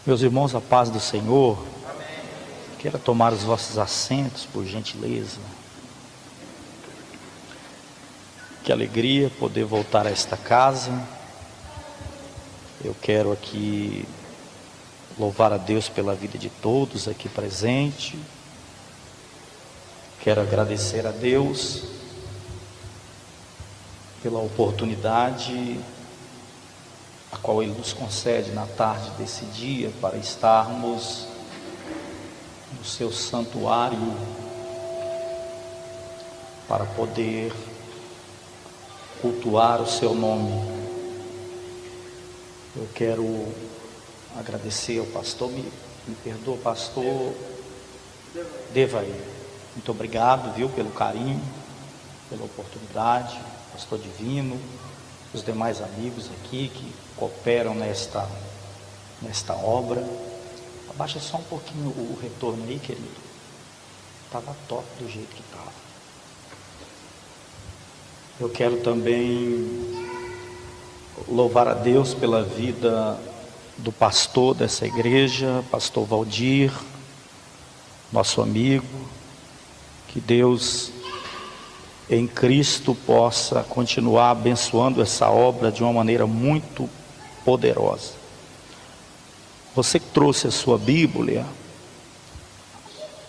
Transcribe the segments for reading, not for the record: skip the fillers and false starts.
Meus irmãos, a paz do Senhor. Quero tomar os vossos assentos, por gentileza. Que alegria poder voltar a esta casa. Eu quero aqui louvar a Deus pela vida de todos aqui presentes. Quero agradecer a Deus pela oportunidade a qual Ele nos concede na tarde desse dia para estarmos no seu santuário, para poder cultuar o seu nome. Eu quero agradecer ao pastor, me perdoa, pastor Devaí. Muito obrigado, viu, pelo carinho, pela oportunidade, pastor Divino, os demais amigos aqui que cooperam nesta obra. Abaixa só um pouquinho o retorno aí, querido. Estava top do jeito que estava. Eu quero também louvar a Deus pela vida do pastor dessa igreja, pastor Valdir, nosso amigo. Que Deus em Cristo possa continuar abençoando essa obra de uma maneira muito poderosa. Você que trouxe a sua Bíblia,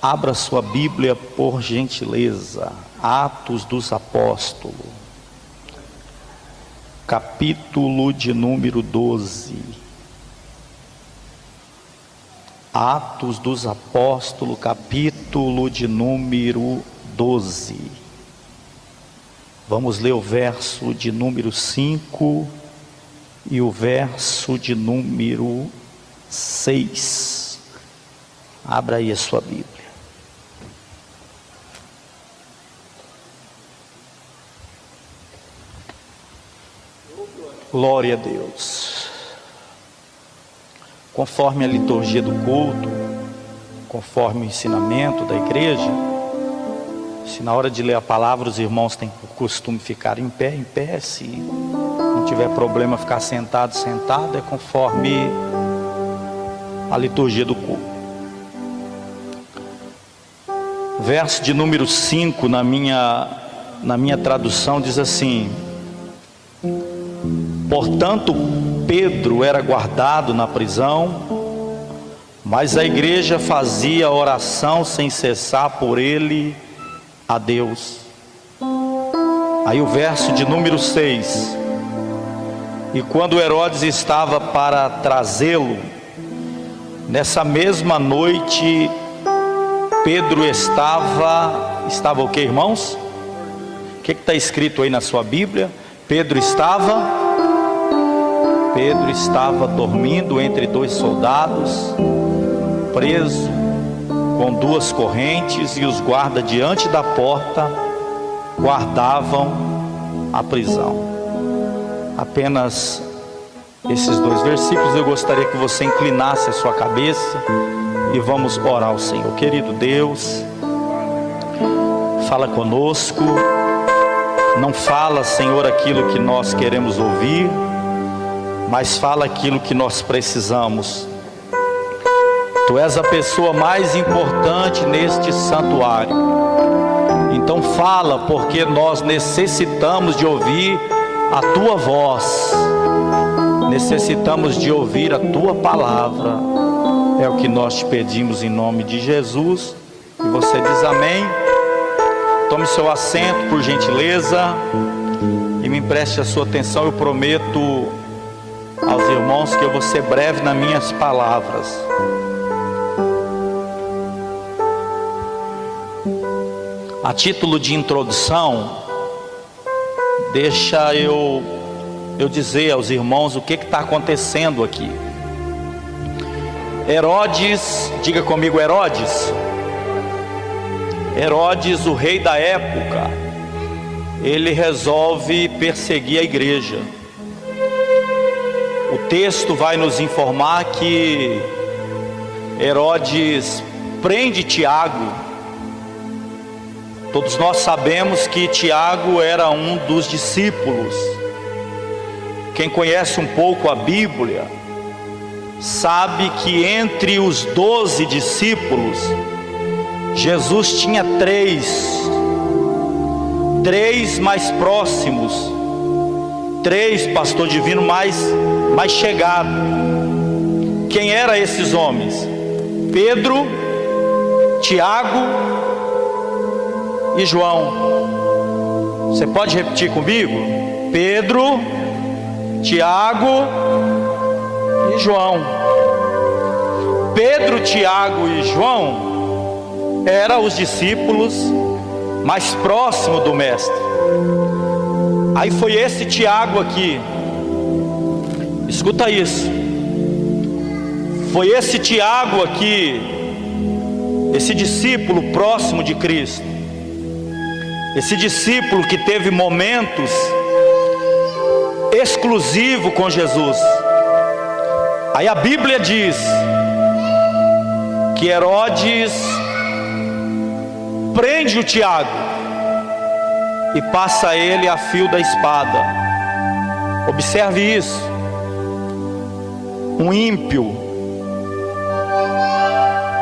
abra sua Bíblia por gentileza. Atos dos Apóstolos, capítulo de número 12. Atos dos Apóstolos, capítulo de número 12. Vamos ler o verso de número 5 e o verso de número 6. Abra aí a sua Bíblia. Glória a Deus. Conforme a liturgia do culto, conforme o ensinamento da igreja, se na hora de ler a palavra os irmãos têm por costume ficar em pé, se não tiver problema ficar sentado, é conforme a liturgia do culto. Verso de número 5 na minha tradução diz assim: portanto, Pedro era guardado na prisão, mas a igreja fazia oração sem cessar por ele a Deus. Aí o verso de número 6: e quando Herodes estava para trazê-lo, nessa mesma noite, Pedro estava o que, irmãos? O que está escrito aí na sua Bíblia? Pedro estava dormindo entre dois soldados, preso com duas correntes, e os guardas diante da porta guardavam a prisão. Apenas esses dois versículos. Eu gostaria que você inclinasse a sua cabeça e vamos orar ao Senhor. Querido Deus, fala conosco. Não fala, Senhor, aquilo que nós queremos ouvir, mas fala aquilo que nós precisamos. Tu és a pessoa mais importante neste santuário. Então fala, porque nós necessitamos de ouvir a tua voz. Necessitamos de ouvir a tua palavra. É o que nós te pedimos em nome de Jesus. E você diz amém. Tome seu assento, por gentileza, e me empreste a sua atenção. Eu prometo aos irmãos que eu vou ser breve nas minhas palavras. A título de introdução, deixa eu dizer aos irmãos o que está acontecendo aqui. Herodes, diga comigo, Herodes, o rei da época, ele resolve perseguir a igreja. O texto vai nos informar que Herodes prende Tiago. Todos nós sabemos que Tiago era um dos discípulos. Quem conhece um pouco a Bíblia sabe que entre os 12 discípulos, Jesus tinha três mais próximos, três, pastor Divino, mais chegados. Quem eram esses homens? Pedro, Tiago e João. Você pode repetir comigo? Pedro, Tiago e João. Pedro, Tiago e João eram os discípulos mais próximos do mestre. Aí foi esse Tiago aqui, escuta isso, foi esse Tiago aqui, esse discípulo próximo de Cristo, esse discípulo que teve momentos exclusivos com Jesus. Aí a Bíblia diz que Herodes prende o Tiago e passa ele a fio da espada. Observe isso. Um ímpio,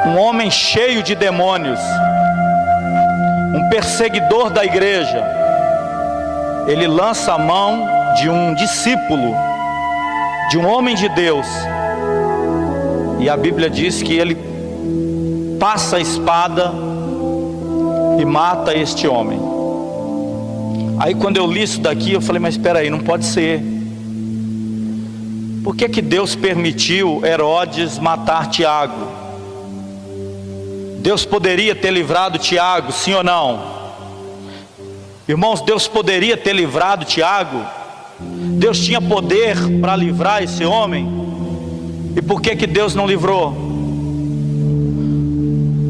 um homem cheio de demônios, um perseguidor da igreja, ele lança a mão de um discípulo, de um homem de Deus, e a Bíblia diz que ele passa a espada e mata este homem. Aí quando eu li isso daqui, eu falei, mas espera aí, não pode ser. Por que Deus permitiu Herodes matar Tiago? Deus poderia ter livrado Tiago, sim ou não? Irmãos, Deus poderia ter livrado Tiago. Deus tinha poder para livrar esse homem. E por que Deus não livrou?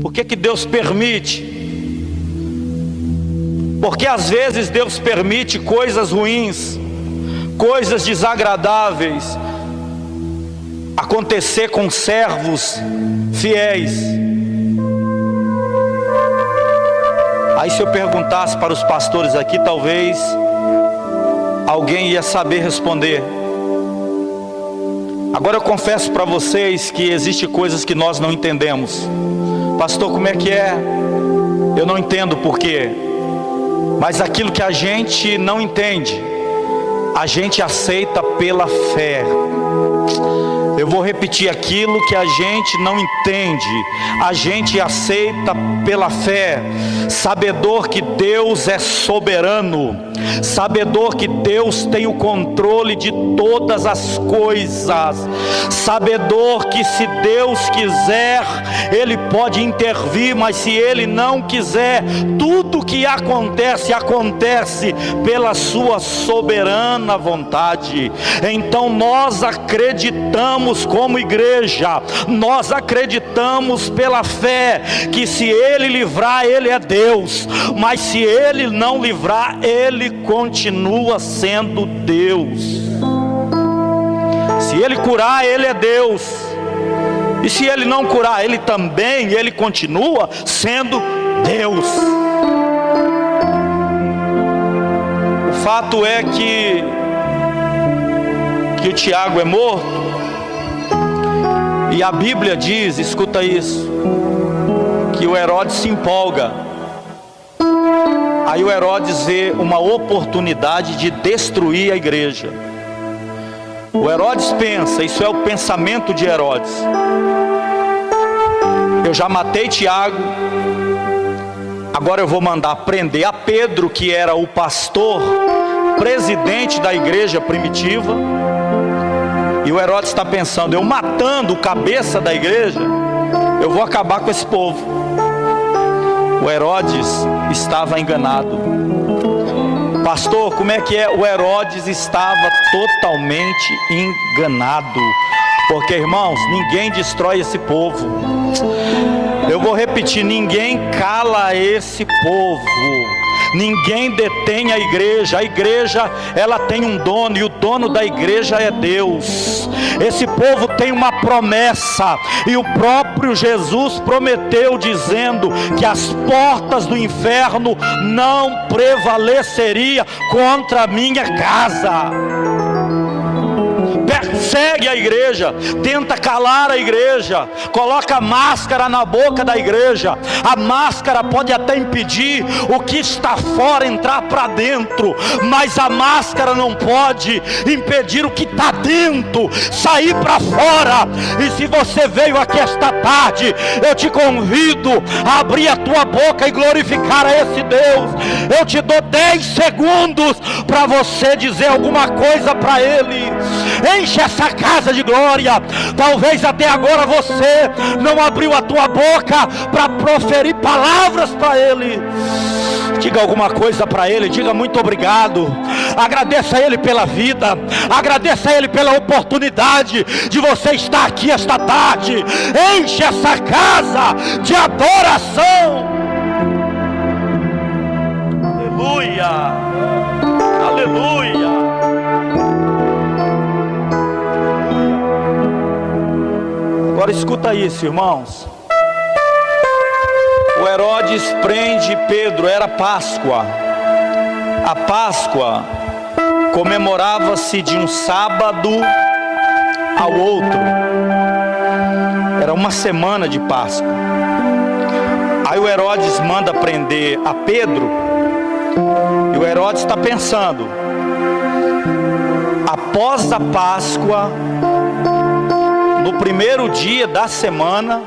Por que Deus permite? Porque às vezes Deus permite coisas ruins, coisas desagradáveis acontecer com servos fiéis. Aí se eu perguntasse para os pastores aqui, talvez alguém ia saber responder. Agora eu confesso para vocês que existem coisas que nós não entendemos. Pastor, como é que é? Eu não entendo por quê. Mas aquilo que a gente não entende, a gente aceita pela fé. Eu vou repetir, aquilo que a gente não entende, a gente aceita pela fé, sabedor que Deus é soberano, sabedor que Deus tem o controle de todas as coisas, sabedor que se Deus quiser, Ele pode intervir, mas se Ele não quiser, tudo que acontece, acontece pela sua soberana vontade. Então nós acreditamos como igreja, nós acreditamos pela fé, que se Ele livrar, Ele é Deus, mas se Ele não livrar, Ele continua sendo Deus. Se Ele curar, Ele é Deus, e se Ele não curar, Ele também, Ele continua sendo Deus. O fato é que o Tiago é morto, e a Bíblia diz, escuta isso, que o Herodes se empolga. Aí o Herodes vê uma oportunidade de destruir a igreja. O Herodes pensa, isso é o pensamento de Herodes: eu já matei Tiago, agora eu vou mandar prender a Pedro, que era o pastor, presidente da igreja primitiva. E o Herodes está pensando, eu matando o cabeça da igreja, eu vou acabar com esse povo. O Herodes estava enganado. Pastor, como é que é? O Herodes estava totalmente enganado. Porque, irmãos, ninguém destrói esse povo. Eu vou repetir, ninguém cala esse povo. Ninguém detém a igreja, ela tem um dono, e o dono da igreja é Deus. Esse povo tem uma promessa, e o próprio Jesus prometeu, dizendo que as portas do inferno não prevaleceria contra a minha casa. persegue a igreja, tenta calar a igreja, coloca máscara na boca da igreja. A máscara pode até impedir o que está fora entrar para dentro, mas a máscara não pode impedir o que está dentro sair para fora. E se você veio aqui esta tarde, eu te convido a abrir a tua boca e glorificar a esse Deus. Eu te dou 10 segundos para você dizer alguma coisa para Ele. Enche essa casa de glória. Talvez até agora você não abriu a tua boca para proferir palavras para Ele. Diga alguma coisa para Ele, diga muito obrigado. Agradeça a Ele pela vida, agradeça a Ele pela oportunidade de você estar aqui esta tarde. Enche essa casa de adoração. Aleluia, aleluia. Agora escuta isso, irmãos. O Herodes prende Pedro, era Páscoa. A Páscoa comemorava-se de um sábado ao outro. Era uma semana de Páscoa. Aí o Herodes manda prender a Pedro. E o Herodes está pensando: após a Páscoa, no primeiro dia da semana,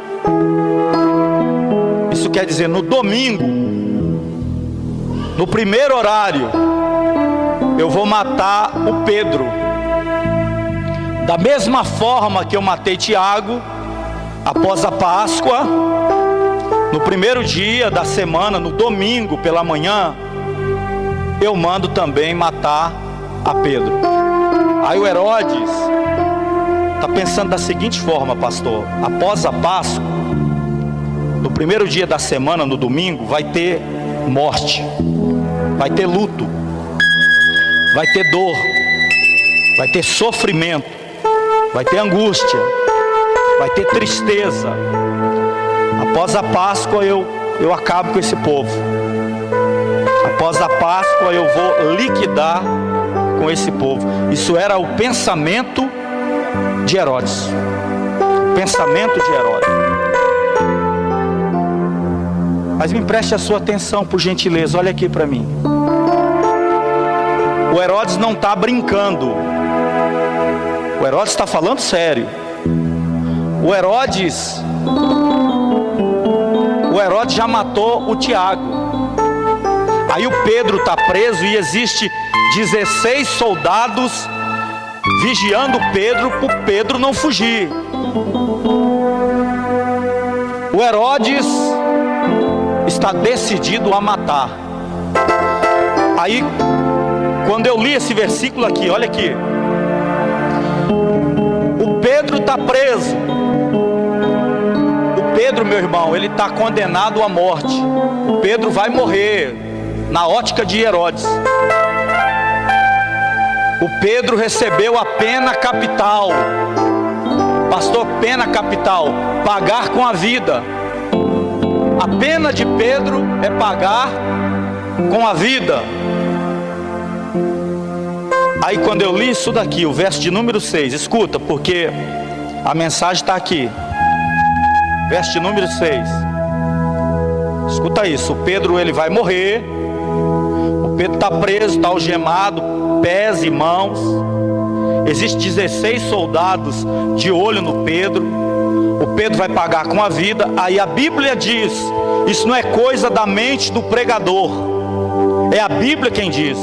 isso quer dizer no domingo, no primeiro horário, eu vou matar o Pedro. Da mesma forma que eu matei Tiago, após a Páscoa, no primeiro dia da semana, no domingo pela manhã, eu mando também matar a Pedro. Aí o Herodes está pensando da seguinte forma: pastor, após a Páscoa, no primeiro dia da semana, no domingo, vai ter morte, vai ter luto, vai ter dor, vai ter sofrimento, vai ter angústia, vai ter tristeza. Após a Páscoa eu acabo com esse povo. Após a Páscoa eu vou liquidar com esse povo. Isso era o pensamento de Herodes. O pensamento de Herodes. Mas me preste a sua atenção, por gentileza, olha aqui para mim. O Herodes não está brincando. O Herodes está falando sério. O Herodes já matou o Tiago. Aí o Pedro está preso e existe 16 soldados vigiando Pedro, para o Pedro não fugir. O Herodes está decidido a matar. Aí, quando eu li esse versículo aqui, olha aqui. O Pedro está preso. O Pedro, meu irmão, ele está condenado à morte. O Pedro vai morrer, na ótica de Herodes. O Pedro recebeu a pena capital. Pastor, pena capital, pagar com a vida. A pena de Pedro é pagar com a vida. Aí quando eu li isso daqui, o verso de número 6, escuta, porque a mensagem está aqui. Verso de número 6. Escuta isso, o Pedro ele vai morrer. O Pedro está preso, está algemado, pés e mãos. Existem 16 soldados de olho no Pedro. O Pedro vai pagar com a vida. Aí a Bíblia diz, isso não é coisa da mente do pregador, é a Bíblia quem diz,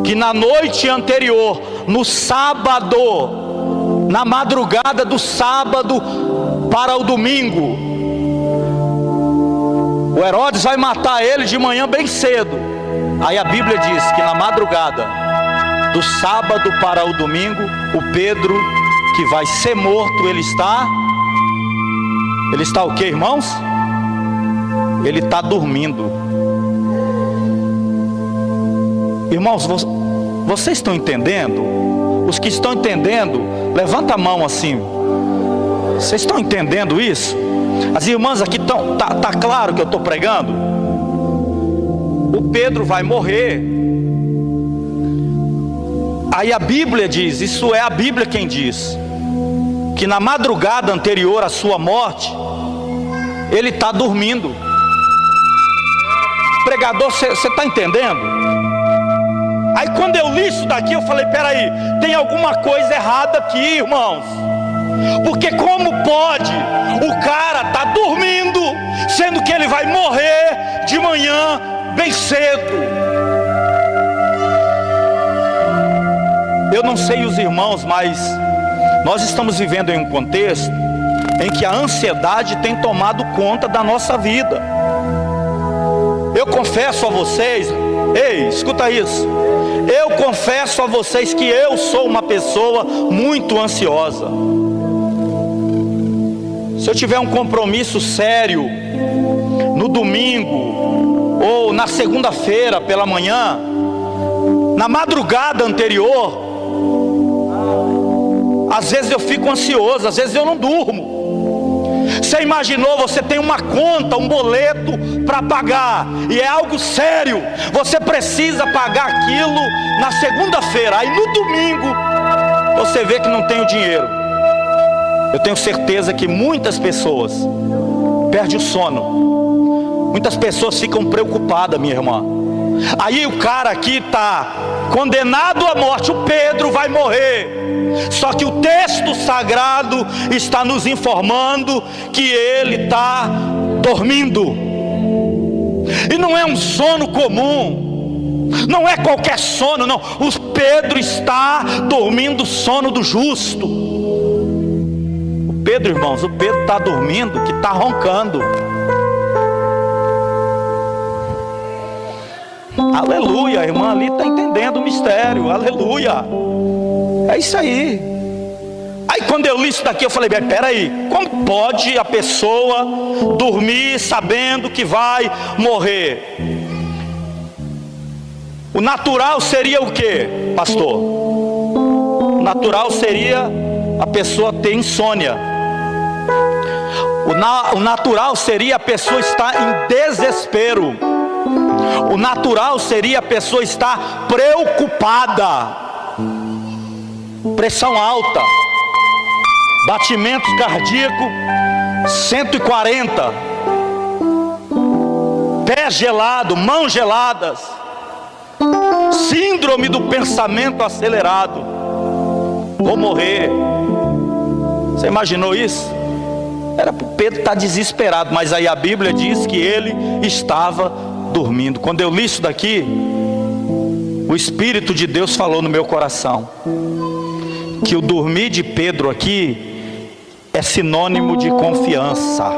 que na noite anterior, no sábado, na madrugada do sábado para o domingo, o Herodes vai matar ele de manhã bem cedo. Aí a Bíblia diz que na madrugada do sábado para o domingo, o Pedro que vai ser morto, ele está o que, irmãos? Ele está dormindo. Irmãos, vocês estão entendendo? Os que estão entendendo, levanta a mão assim. Vocês estão entendendo isso? As irmãs aqui estão, tá claro que eu estou pregando? O Pedro vai morrer. Aí a Bíblia diz, isso é a Bíblia quem diz, que na madrugada anterior à sua morte, ele está dormindo. Pregador, você está entendendo? Aí quando eu li isso daqui, eu falei, peraí, tem alguma coisa errada aqui, irmãos. Porque como pode o cara tá dormindo, sendo que ele vai morrer de manhã bem cedo? Eu não sei os irmãos, mas nós estamos vivendo em um contexto em que a ansiedade tem tomado conta da nossa vida. Eu confesso a vocês, ei, escuta isso. Eu confesso a vocês que eu sou uma pessoa muito ansiosa. Se eu tiver um compromisso sério no domingo ou na segunda-feira pela manhã, na madrugada anterior, às vezes eu fico ansioso, às vezes eu não durmo. Você imaginou, você tem uma conta, um boleto para pagar, e é algo sério, você precisa pagar aquilo na segunda-feira, aí no domingo você vê que não tem o dinheiro. Eu tenho certeza que muitas pessoas perdem o sono, muitas pessoas ficam preocupadas, minha irmã. Aí o cara aqui está condenado à morte, o Pedro vai morrer. Só que o texto sagrado está nos informando que ele está dormindo. E não é um sono comum, não é qualquer sono, não. O Pedro está dormindo o sono do justo. O Pedro, irmãos, o Pedro está dormindo, que está roncando. Aleluia, a irmã ali está entendendo o mistério, aleluia. É isso aí. Aí quando eu li isso daqui, eu falei, peraí, como pode a pessoa dormir sabendo que vai morrer? O natural seria o que, pastor? O natural seria a pessoa ter insônia. O natural seria a pessoa estar em desespero. O natural seria a pessoa estar preocupada, pressão alta, batimento cardíaco 140, pé gelado, mãos geladas, síndrome do pensamento acelerado. Vou morrer. Você imaginou isso? Era para o Pedro estar desesperado, mas aí a Bíblia diz que ele estava dormindo. Quando eu li isso daqui, o Espírito de Deus falou no meu coração que o dormir de Pedro aqui é sinônimo de confiança.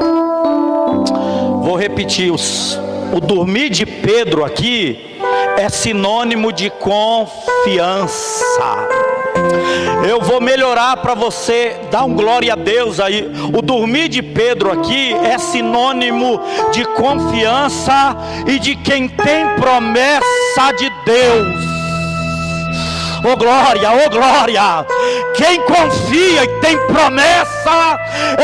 Vou repetir, o dormir de Pedro aqui é sinônimo de confiança. Eu vou melhorar para você, dá um glória a Deus aí. O dormir de Pedro aqui é sinônimo de confiança e de quem tem promessa de Deus. Oh glória, oh glória. Quem confia e tem promessa,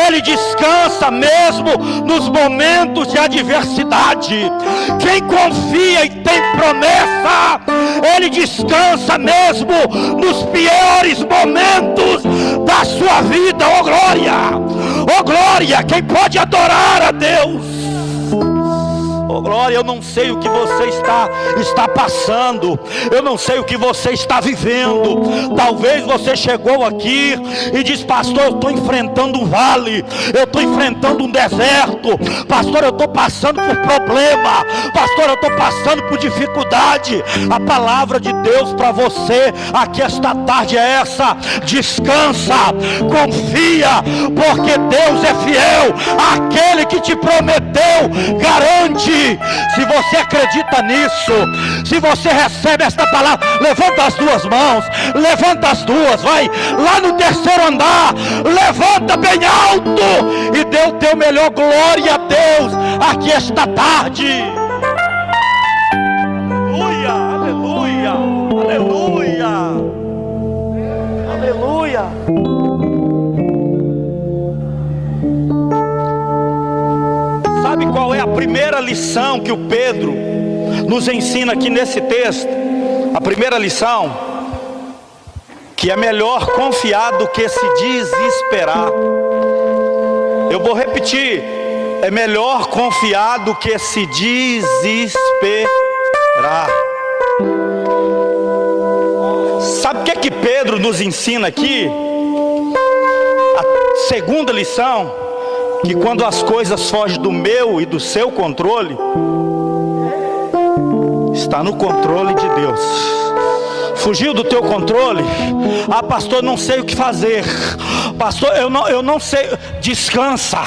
ele descansa mesmo nos momentos de adversidade. Quem confia e tem promessa, ele descansa mesmo nos piores momentos da sua vida. Oh glória, oh glória. Quem pode adorar a Deus? Oh glória, eu não sei o que você está passando, eu não sei o que você está vivendo. Talvez você chegou aqui e diz, pastor, eu estou enfrentando um vale, eu estou enfrentando um deserto, pastor, eu estou passando por problema, pastor, eu estou passando por dificuldade. A palavra de Deus para você aqui esta tarde é essa: descansa, confia, porque Deus é fiel. Aquele que te prometeu garante. Se você acredita nisso, se você recebe esta palavra, levanta as duas mãos, levanta as duas, vai lá no terceiro andar, levanta bem alto e dê o teu melhor glória a Deus aqui esta tarde. Aleluia, aleluia, aleluia, aleluia. Sabe qual é a primeira lição que o Pedro nos ensina aqui nesse texto? A primeira lição que é melhor confiar do que se desesperar. Eu vou repetir: é melhor confiar do que se desesperar. Sabe o que é que Pedro nos ensina aqui? A segunda lição: que quando as coisas fogem do meu e do seu controle, está no controle de Deus. Fugiu do teu controle? Ah, pastor, não sei o que fazer. Pastor, eu não sei. Descansa,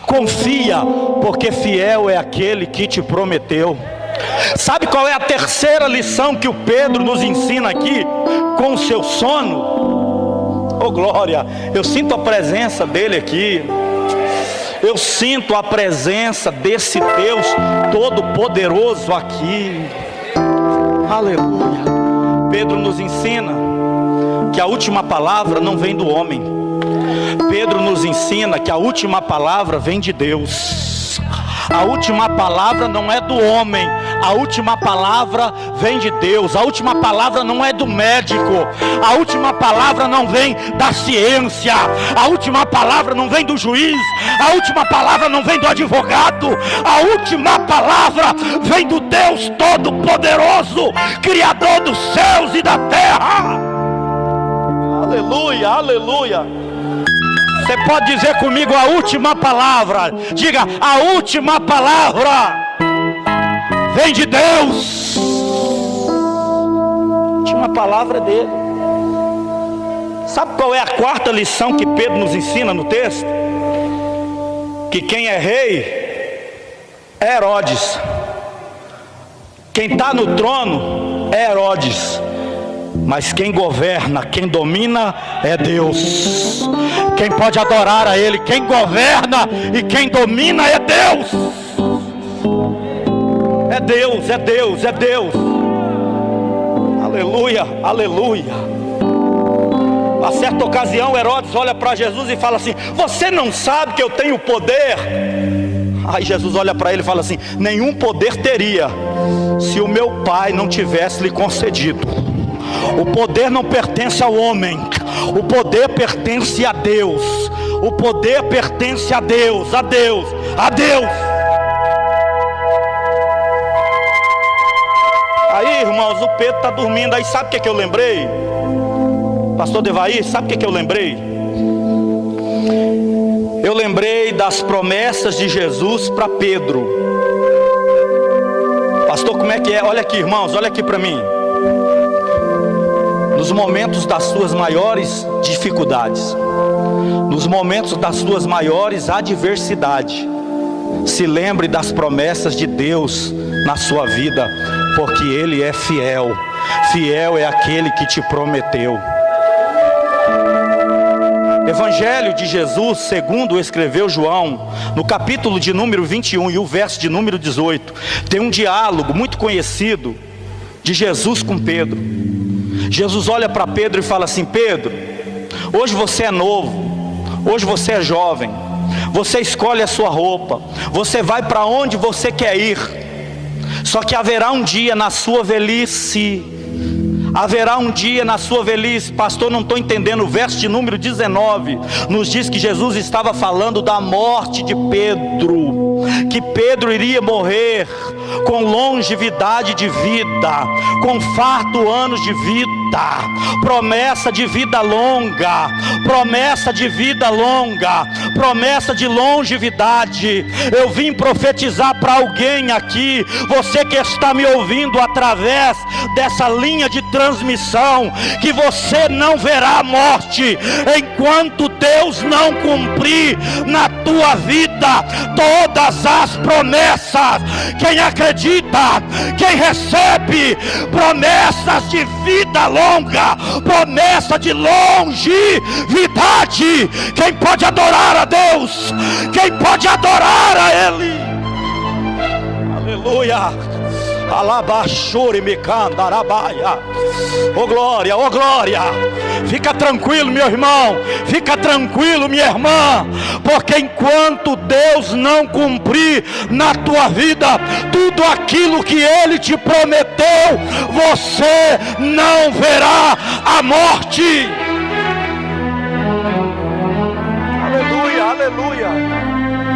confia, porque fiel é aquele que te prometeu. Sabe qual é a terceira lição que o Pedro nos ensina aqui com o seu sono? Oh glória, eu sinto a presença dele aqui. Eu sinto a presença desse Deus todo-poderoso aqui. Aleluia. Pedro nos ensina que a última palavra não vem do homem. Pedro nos ensina que a última palavra vem de Deus. A última palavra não é do homem, a última palavra vem de Deus. A última palavra não é do médico, a última palavra não vem da ciência, a última palavra não vem do juiz, a última palavra não vem do advogado, a última palavra vem do Deus Todo-Poderoso, Criador dos céus e da terra. Aleluia, aleluia. Você pode dizer comigo a última palavra? Diga: a última palavra vem de Deus. A última palavra é dele. Sabe qual é a quarta lição que Pedro nos ensina no texto? Que quem é rei é Herodes. Quem está no trono é Herodes. Mas quem governa, quem domina é Deus. Quem pode adorar a Ele, quem governa e quem domina é Deus. É Deus, é Deus, é Deus. Aleluia, aleluia. A certa ocasião Herodes olha para Jesus e fala assim: você não sabe que eu tenho poder? Aí Jesus olha para ele e fala assim: nenhum poder teria se o meu pai não tivesse lhe concedido. O poder não pertence ao homem, o poder pertence a Deus. O poder pertence a Deus, a Deus, a Deus. Aí, irmãos, o Pedro está dormindo. Aí sabe o que eu lembrei? Pastor Devair, sabe o que eu lembrei? Eu lembrei das promessas de Jesus para Pedro. Pastor, como é que é? Olha aqui, irmãos, olha aqui para mim. Nos momentos das suas maiores dificuldades, nos momentos das suas maiores adversidades, se lembre das promessas de Deus na sua vida, porque Ele é fiel. Fiel é aquele que te prometeu. Evangelho de Jesus, segundo escreveu João, no capítulo de número 21 e o verso de número 18, tem um diálogo muito conhecido de Jesus com Pedro. Jesus olha para Pedro e fala assim: Pedro, hoje você é novo, hoje você é jovem, você escolhe a sua roupa, você vai para onde você quer ir. Só que haverá um dia na sua velhice, haverá um dia na sua velhice. Pastor, não estou entendendo. O verso de número 19 nos diz que Jesus estava falando da morte de Pedro, que Pedro iria morrer com longevidade de vida, com farto anos de vida, promessa de vida longa, promessa de vida longa, promessa de longevidade. Eu vim profetizar para alguém aqui, você que está me ouvindo através dessa linha de transmissão, que você não verá a morte enquanto Deus não cumprir na tua vida todas as promessas. Quem acredita, quem recebe promessas de vida longa, promessa de longevidade, quem pode adorar a Deus, quem pode adorar a Ele? Aleluia. Alabachore me candarabaia. Oh glória, oh glória. Fica tranquilo, meu irmão, fica tranquilo, minha irmã, porque enquanto Deus não cumprir na tua vida tudo aquilo que Ele te prometeu, você não verá a morte.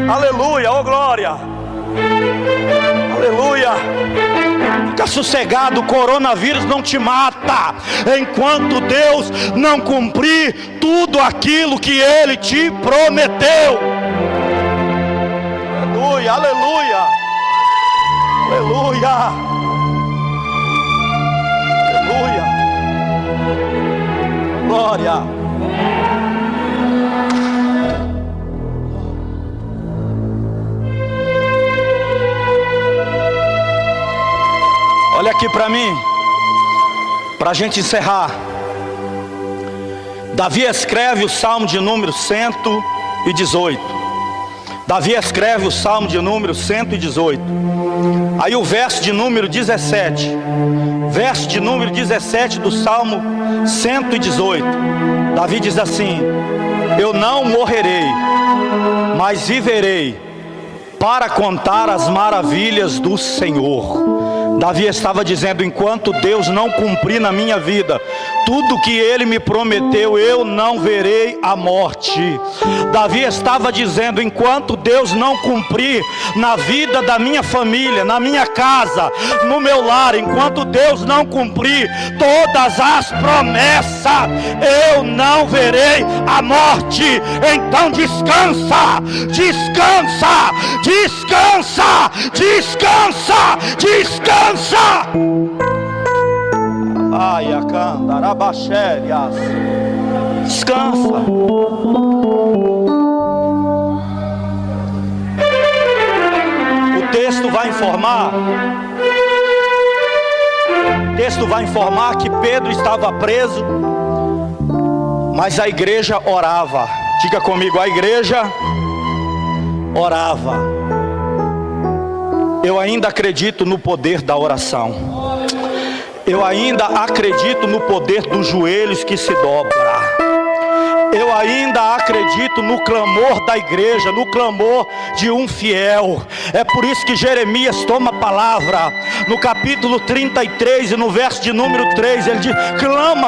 Aleluia, oh glória. Aleluia. Fica sossegado, o coronavírus não te mata, enquanto Deus não cumprir tudo aquilo que Ele te prometeu. Aleluia, aleluia, aleluia, aleluia, glória. Olha aqui para mim, para a gente encerrar. Davi escreve o Salmo de número 118. Davi escreve o Salmo de número 118. Aí o verso de número 17. Verso de número 17 do Salmo 118. Davi diz assim: eu não morrerei, mas viverei para contar as maravilhas do Senhor. Davi estava dizendo: enquanto Deus não cumprir na minha vida tudo que Ele me prometeu, eu não verei a morte. Davi estava dizendo: enquanto Deus não cumprir na vida da minha família, na minha casa, no meu lar, enquanto Deus não cumprir todas as promessas, eu não verei a morte. Então descansa, descansa, descansa, descansa, descansa. Ai, acandarabachérias. Descansa. O texto vai informar. O texto vai informar que Pedro estava preso, mas a igreja orava. Diga comigo, a igreja orava. Eu ainda acredito no poder da oração. Eu ainda acredito no poder dos joelhos que se dobram. Eu ainda acredito no clamor da igreja, no clamor de um fiel. É por isso que Jeremias toma a palavra no capítulo 33 e no verso de número 3, ele diz: clama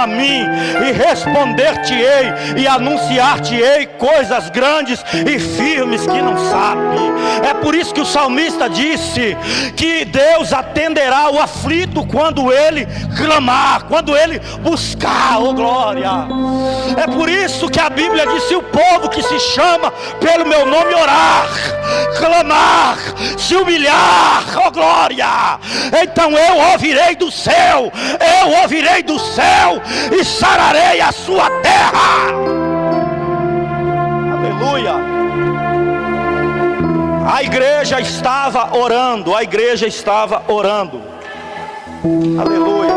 a mim e responder-te-ei e anunciar-te-ei coisas grandes e firmes que não sabe. É por isso que o salmista disse que Deus atenderá o aflito quando ele clamar, quando ele buscar, oh glória. É por isso que a Bíblia diz: se o povo que se chama pelo meu nome orar, clamar, se humilhar, oh glória, então eu ouvirei do céu, e sararei a sua terra. Aleluia. A igreja estava orando, a igreja estava orando. Aleluia.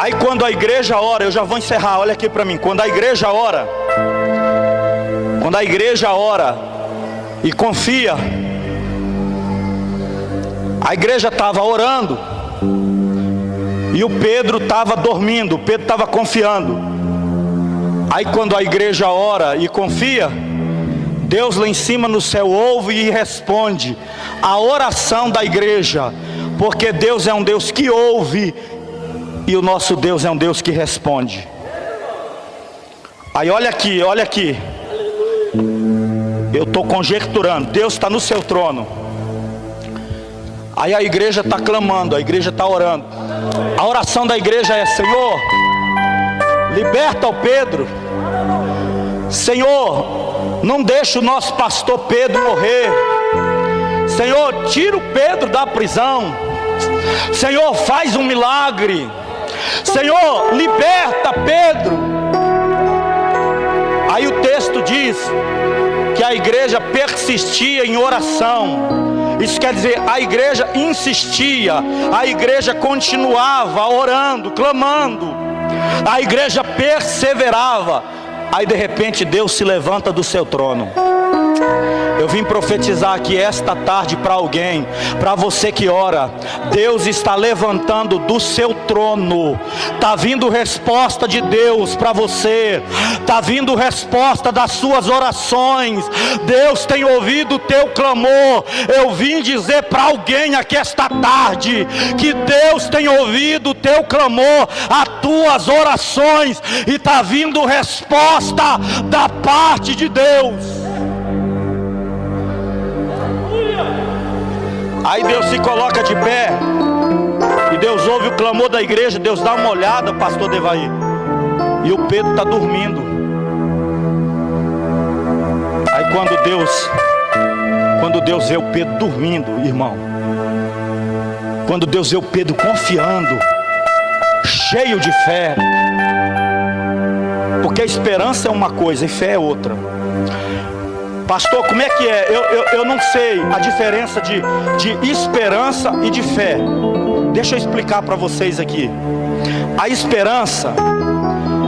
Aí quando a igreja ora, eu já vou encerrar, olha aqui para mim. Quando a igreja ora e confia, a igreja estava orando e o Pedro estava dormindo, o Pedro estava confiando. Aí quando a igreja ora e confia, Deus lá em cima no céu ouve e responde a oração da igreja, porque Deus é um Deus que ouve e o nosso Deus é um Deus que responde. Aí olha aqui, eu estou conjecturando, Deus está no seu trono. Aí a igreja está clamando, a igreja está orando. A oração da igreja é: Senhor, liberta o Pedro. Senhor, não deixa o nosso pastor Pedro morrer. Senhor, tira o Pedro da prisão. Senhor, faz um milagre. Senhor, liberta Pedro. Aí o texto diz que a igreja persistia em oração. Isso quer dizer, a igreja insistia, a igreja continuava orando, clamando, a igreja perseverava. Aí de repente Deus se levanta do seu trono. Eu vim profetizar aqui esta tarde para alguém, para você que ora. Deus está levantando do seu trono. Está vindo resposta de Deus para você. Está vindo resposta das suas orações. Deus tem ouvido o teu clamor. Eu vim dizer para alguém aqui esta tarde que Deus tem ouvido o teu clamor. A tuas orações e está vindo resposta da parte de Deus. Aí Deus se coloca de pé e Deus ouve o clamor da igreja. Deus dá uma olhada, pastor Devaí, e o Pedro está dormindo. Aí quando Deus vê o Pedro dormindo, irmão, quando Deus vê o Pedro confiando, cheio de fé, porque a esperança é uma coisa e fé é outra. Pastor, como é que é? Eu não sei a diferença de esperança e de fé. Deixa eu explicar para vocês aqui. A esperança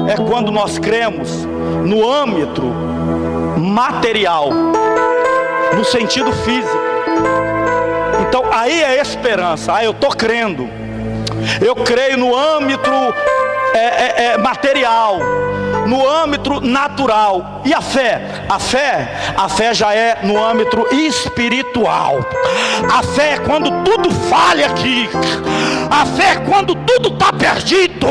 é quando nós cremos no âmbito material, no sentido físico. Então aí é esperança. Eu estou crendo, eu creio no âmbito material, no âmbito natural. E a fé já é no âmbito espiritual. A fé é quando tudo falha aqui. A fé é quando tudo está perdido.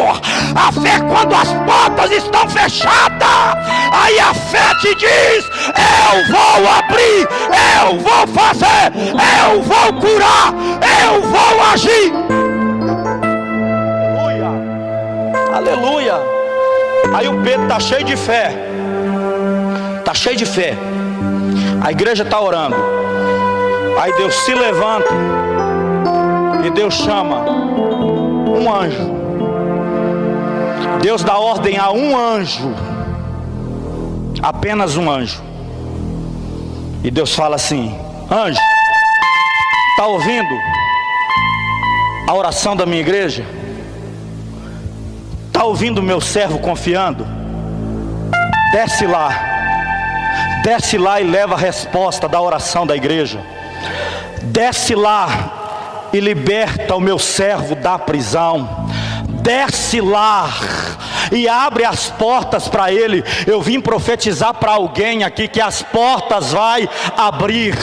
A fé é quando as portas estão fechadas. Aí a fé te diz: eu vou abrir, eu vou fazer, eu vou curar, eu vou agir. Aleluia. Aí o Pedro está cheio de fé. Está cheio de fé. A igreja está orando. Aí Deus se levanta e Deus chama um anjo. Deus dá ordem a um anjo, apenas um anjo. E Deus fala assim: anjo, está ouvindo a oração da minha igreja? Está ouvindo o meu servo confiando? Desce lá e leva a resposta da oração da igreja. Desce lá e liberta o meu servo da prisão. Desce lá e abre as portas para ele. Eu vim profetizar para alguém aqui que as portas vai abrir.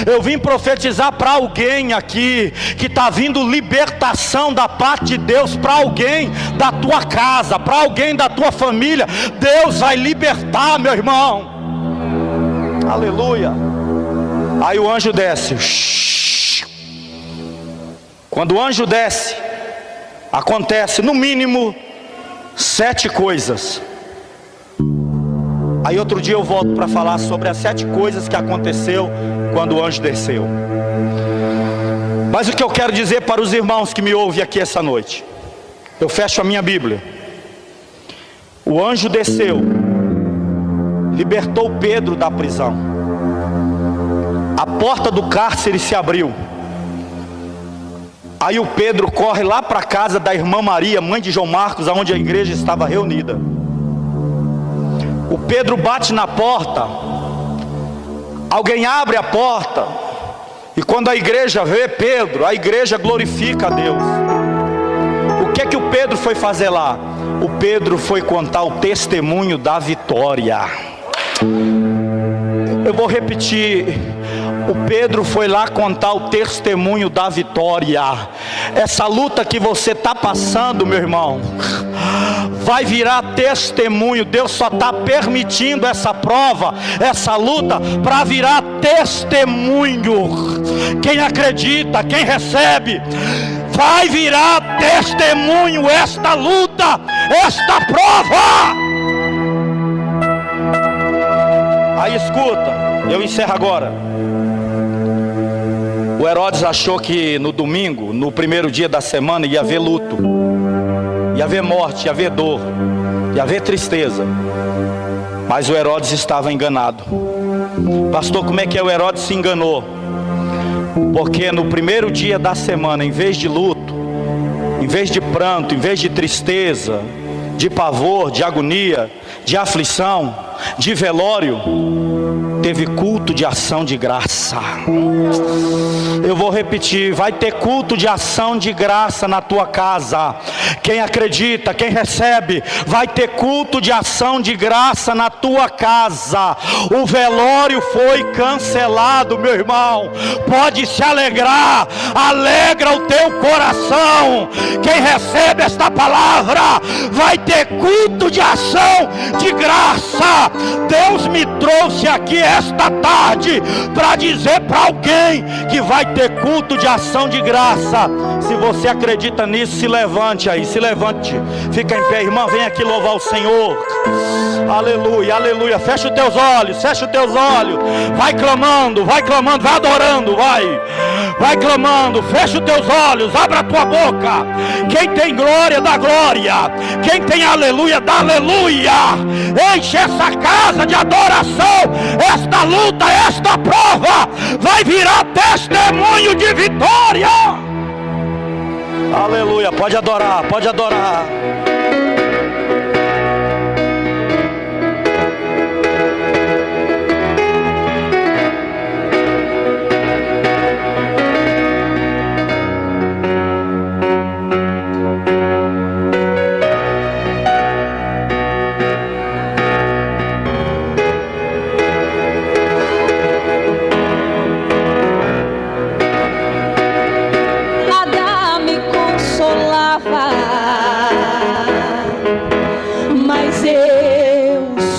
Eu vim profetizar para alguém aqui que está vindo libertação da parte de Deus para alguém da tua casa, para alguém da tua família. Deus vai libertar, meu irmão. Aleluia. Aí o anjo desce. Quando o anjo desce, acontece no mínimo 7 coisas. Aí outro dia eu volto para falar sobre as 7 coisas que aconteceu quando o anjo desceu. Mas o que eu quero dizer para os irmãos que me ouvem aqui essa noite, eu fecho a minha Bíblia. O anjo desceu, libertou Pedro da prisão. A porta do cárcere se abriu. Aí o Pedro corre lá para a casa da irmã Maria, mãe de João Marcos, onde a igreja estava reunida. O Pedro bate na porta. Alguém abre a porta. E quando a igreja vê Pedro, a igreja glorifica a Deus. O que é que o Pedro foi fazer lá? O Pedro foi contar o testemunho da vitória. Eu vou repetir. O Pedro foi lá contar o testemunho da vitória. Essa luta que você está passando, meu irmão, vai virar testemunho. Deus só está permitindo essa prova, essa luta, para virar testemunho. Quem acredita, quem recebe, vai virar testemunho esta luta, esta prova. Aí escuta, eu encerro agora. O Herodes achou que no domingo, no primeiro dia da semana, ia haver luto, ia haver morte, ia haver dor, ia haver tristeza. Mas o Herodes estava enganado. Pastor, como é que o Herodes se enganou? Porque no primeiro dia da semana, em vez de luto, em vez de pranto, em vez de tristeza, de pavor, de agonia, de aflição, de velório, teve culto de ação de graça. Eu vou repetir, vai ter culto de ação de graça na tua casa. Quem acredita, quem recebe, vai ter culto de ação de graça na tua casa. O velório foi cancelado, meu irmão. Pode se alegrar, alegra o teu coração. Quem recebe esta palavra, vai ter culto de ação de graça. Deus me trouxe aqui esta tarde para dizer para alguém que vai ter culto de ação de graça. Se você acredita nisso, se levante aí, se levante, fica em pé, irmã, vem aqui louvar o Senhor. Aleluia, aleluia. Fecha os teus olhos, fecha os teus olhos. Vai clamando, vai adorando, vai clamando. Fecha os teus olhos, abra a tua boca. Quem tem glória, dá glória. Quem tem aleluia, dá aleluia. Enche essa casa de adoração. Esta luta, esta prova vai virar testemunho de vitória. Aleluia, pode adorar, pode adorar.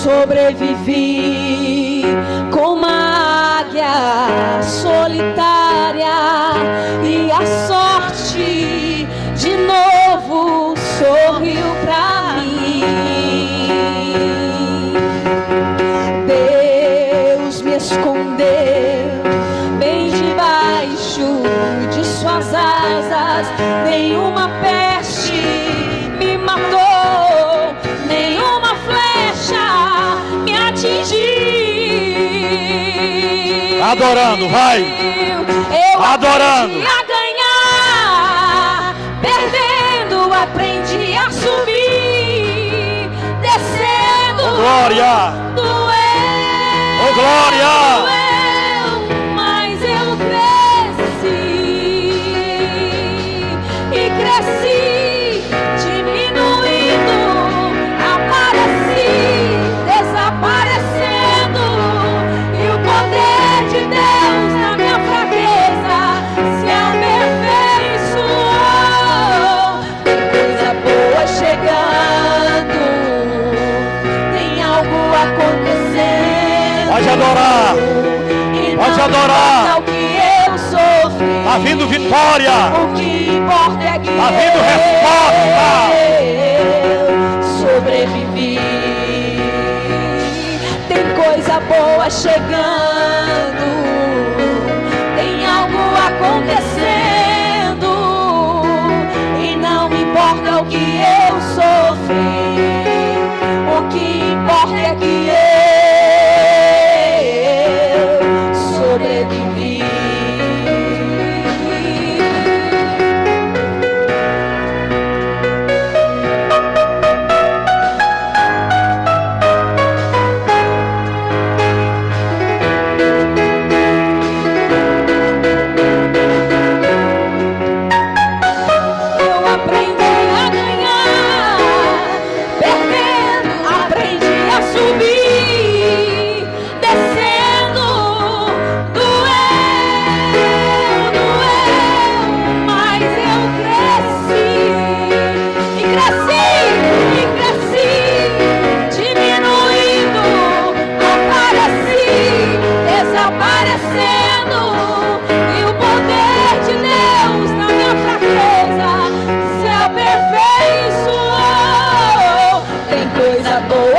Sobrevivi como uma águia solitária e a sorte de novo sorriu pra mim. Deus me escondeu bem debaixo de suas asas. Nenhuma peste me matou, nenhuma flecha adorando, vai. Eu adorando. Aprendi a ganhar, perdendo, aprendi a subir, descendo. Oh, glória. Doeu. Oh, glória. Doeu, mas eu cresci e cresci, diminuindo, apareci, desaparecendo. E o poder de Deus na minha fraqueza se aperfeiçoou. Tem coisa boa chegando, tem algo acontecendo. Pode adorar, pode adorar. O que eu sofri, tá vindo vitória. O que importa é que tá vindo resposta. Eu sobrevivi. Tem coisa boa chegando, tem algo acontecendo, e não importa o que eu sofri, o que importa é que eu sobrevivi.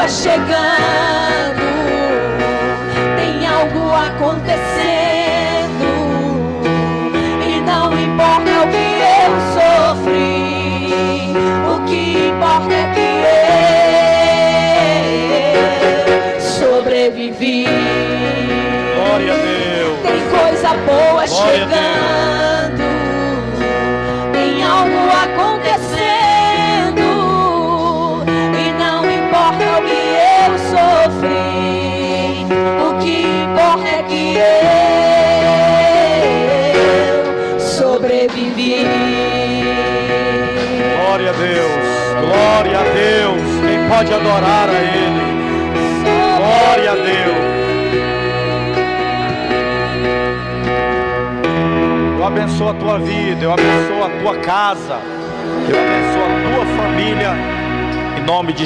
Chegando, tem algo acontecendo, e não importa o que eu sofri, o que importa é que eu sobrevivi. Glória a Deus. Tem coisa boa chegando, tem algo acontecendo. O que Glória a Deus. Quem pode adorar a Ele? Glória a Deus. Eu abençoo a tua vida, eu abençoo a tua casa, eu abençoo a tua família, em nome de